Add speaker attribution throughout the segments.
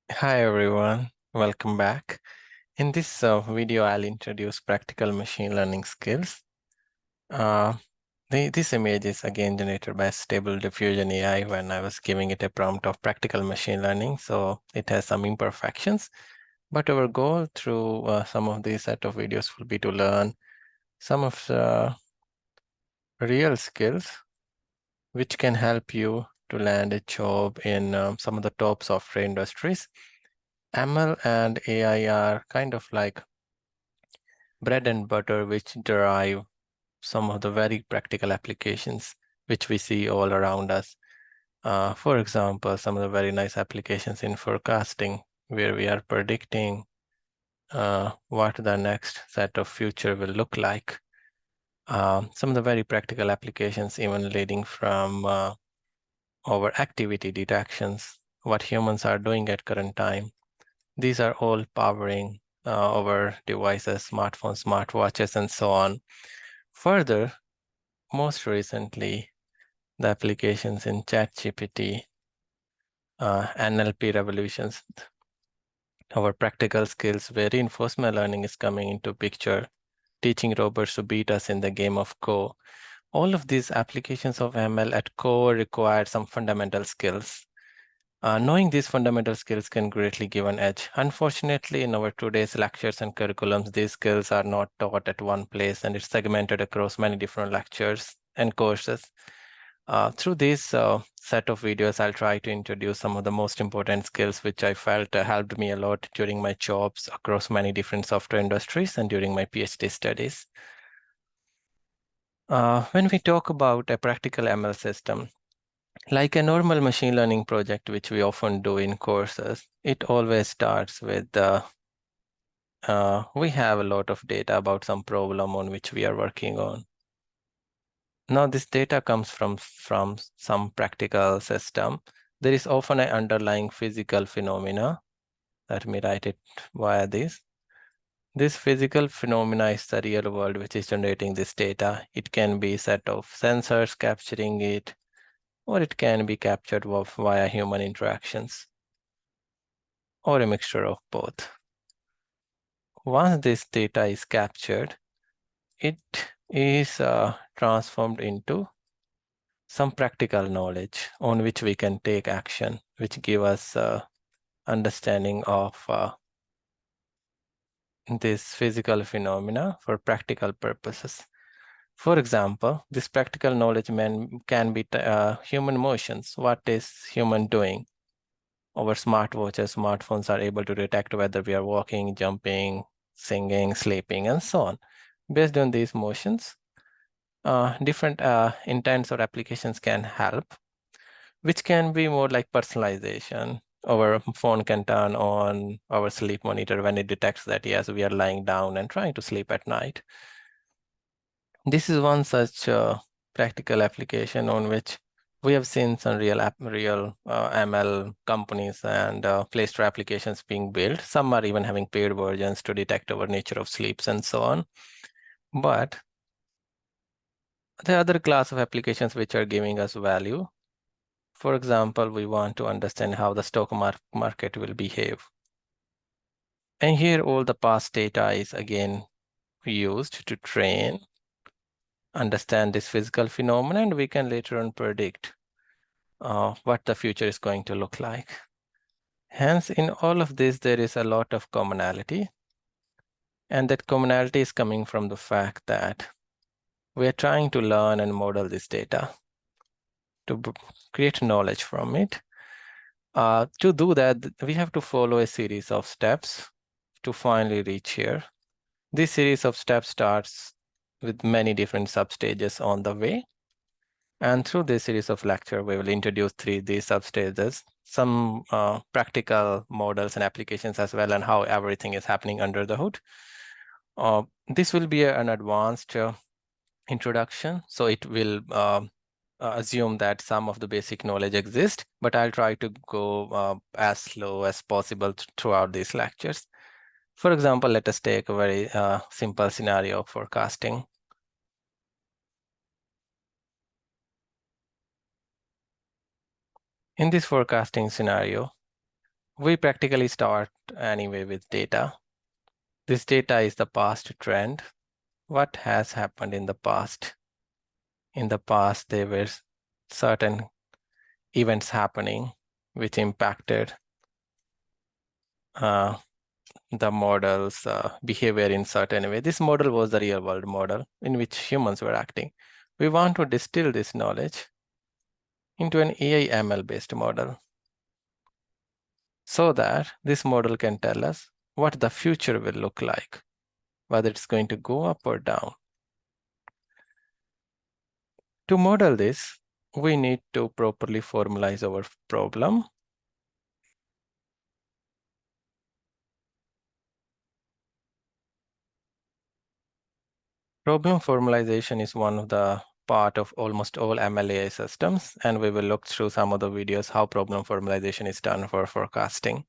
Speaker 1: Hi everyone, welcome back. In this video, I'll introduce practical machine learning skills. Uh, this image is again generated by Stable Diffusion AI when I was giving it a prompt of practical machine learning, so it has some imperfections. But our goal through some of these set of videos will be to learn some of the real skills which can help you to land a job in some of the top software industries. ML and AI are kind of like bread and butter, which derive some of the very practical applications which we see all around us. For example, some of the very nice applications in forecasting, where we are predicting what the next set of future will look like. Some of the very practical applications even leading from our activity detections, what humans are doing at current time. These are all powering our devices, smartphones, smartwatches, and so on. Further, most recently, the applications in ChatGPT, NLP revolutions, our practical skills where reinforcement learning is coming into picture, teaching robots to beat us in the game of Go. All of these applications of ML at core require some fundamental skills. Knowing these fundamental skills can greatly give an edge. Unfortunately, in our today's lectures and curriculums, these skills are not taught at one place, and it's segmented across many different lectures and courses. Through this set of videos, I'll try to introduce some of the most important skills which I felt helped me a lot during my jobs across many different software industries and during my PhD studies. When we talk about a practical ML system, like a normal machine learning project, which we often do in courses, it always starts with we have a lot of data about some problem on which we are working on. Now, this data comes from some practical system. There is often an underlying physical phenomena. Let me write it via this. This physical phenomena is the real world which is generating this data. It can be a set of sensors capturing it, or it can be captured via human interactions, or a mixture of both. Once this data is captured, it is transformed into some practical knowledge on which we can take action, which give us understanding of this physical phenomena for practical purposes. For example, this practical knowledge can be human motions. What is human doing? Our smartwatches, smartphones are able to detect whether we are walking, jumping, singing, sleeping, and so on. Based on these motions, different intents or applications can help, which can be more like personalization. Our phone can turn on our sleep monitor when it detects that, yes, we are lying down and trying to sleep at night. This is one such practical application on which we have seen some real ML companies and Play Store applications being built. Some are even having paid versions to detect our nature of sleeps and so on. But the other class of applications which are giving us value, for example, we want to understand how the stock market will behave. And here all the past data is again used to train, understand this physical phenomenon, and we can later on predict what the future is going to look like. Hence, in all of this, there is a lot of commonality. And that commonality is coming from the fact that we are trying to learn and model this data to create knowledge from it. To do that, we have to follow a series of steps to finally reach here. This series of steps starts with many different substages on the way. And through this series of lecture, we will introduce these substages, some practical models and applications as well, and how everything is happening under the hood. This will be an advanced introduction, so it will assume that some of the basic knowledge exists, but I'll try to go as slow as possible throughout these lectures. For example, let us take a very simple scenario of forecasting. In this forecasting scenario, We practically start anyway with data. This data is the past trend. What has happened in the past? In the past, there were certain events happening which impacted the model's behavior in certain way. This model was the real world model in which humans were acting. We want to distill this knowledge into an AI ML based model so that this model can tell us what the future will look like, whether it's going to go up or down. To model this, we need to properly formalize our problem. Problem formalization is one of the part of almost all MLAI systems, and we will look through some of the videos how problem formalization is done for forecasting.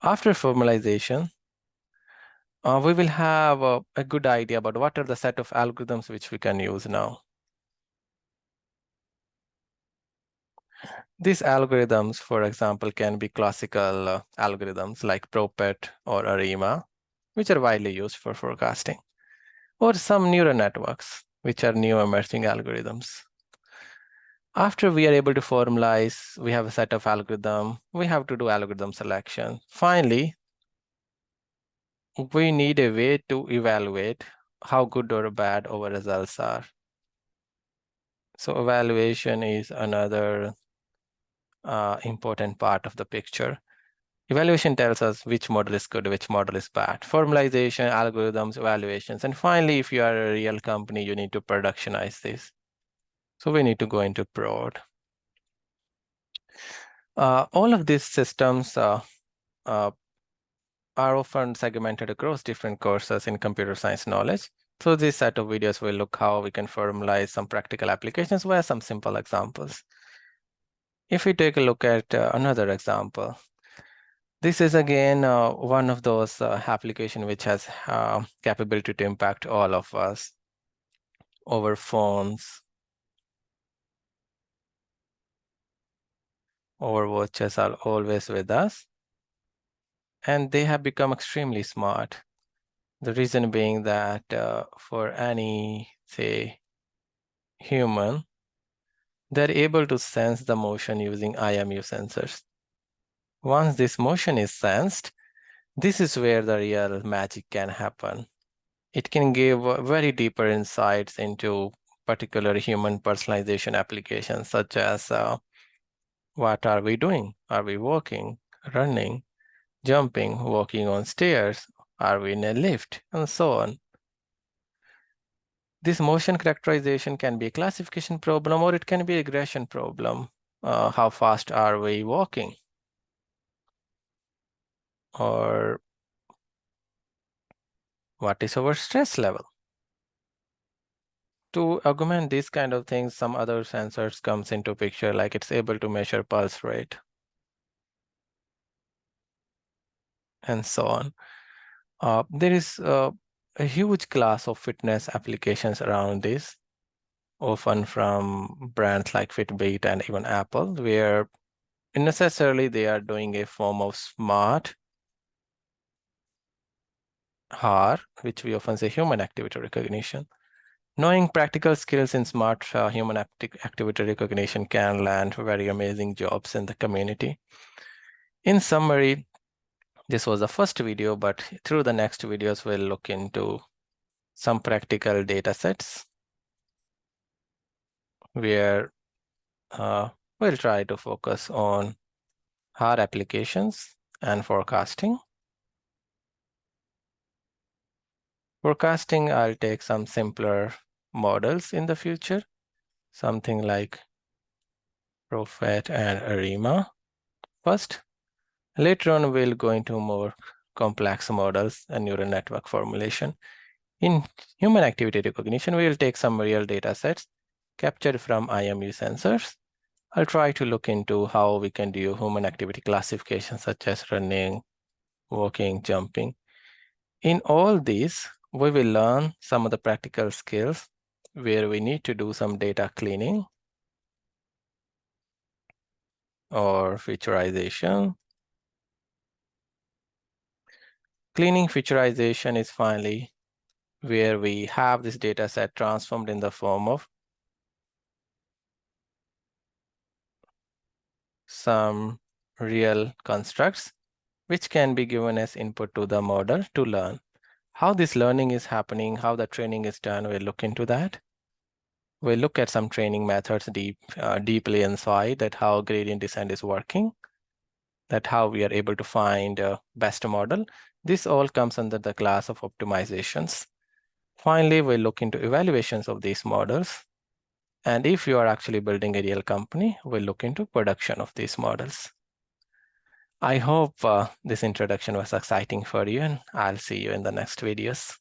Speaker 1: After formalization, we will have a good idea about what are the set of algorithms which we can use now. These algorithms, for example, can be classical algorithms like Propet or ARIMA, which are widely used for forecasting, or some neural networks, which are new emerging algorithms. After we are able to formalize, we have a set of algorithm, we have to do algorithm selection. Finally, we need a way to evaluate how good or bad our results are. So evaluation is another important part of the picture. Evaluation tells us which model is good, which model is bad. Formalization, algorithms, evaluations. And finally, if you are a real company, you need to productionize this. So we need to go into prod. All of these systems are often segmented across different courses in computer science knowledge. So this set of videos will look how we can formalize some practical applications via some simple examples. If we take a look at another example, this is again one of those application which has capability to impact all of us. Our phones, our watches are always with us, and they have become extremely smart. The reason being that for any, say, human, they're able to sense the motion using IMU sensors. Once this motion is sensed, this is where the real magic can happen. It can give very deeper insights into particular human personalization applications, such as what are we doing? Are we walking, running, jumping, walking on stairs? Are we in a lift? And so on. This motion characterization can be a classification problem or it can be a regression problem. How fast are we walking? Or what is our stress level? To augment these kind of things, some other sensors comes into picture, like it's able to measure pulse rate and so on. There is a huge class of fitness applications around this, often from brands like Fitbit and even Apple, where necessarily they are doing a form of smart HAR, which we often say human activity recognition. Knowing practical skills in smart human activity recognition can land very amazing jobs in the community. In summary, this was the first video, but through the next videos, we'll look into some practical data sets where we'll try to focus on HAR applications and forecasting. Forecasting, I'll take some simpler models in the future, something like Prophet and ARIMA first. Later on, we'll go into more complex models and neural network formulation. In human activity recognition, we will take some real data sets captured from IMU sensors. I'll try to look into how we can do human activity classification, such as running, walking, jumping. In all these, we will learn some of the practical skills where we need to do some data cleaning or featureization Cleaning featureization is finally where we have this data set transformed in the form of some real constructs, which can be given as input to the model to learn. How this learning is happening, how the training is done, we'll look into that. We'll look at some training methods deeply inside, that how gradient descent is working, that how we are able to find best model. This all comes under the class of optimizations. Finally, we'll look into evaluations of these models. And if you are actually building a real company, we'll look into production of these models. I hope this introduction was exciting for you, and I'll see you in the next videos.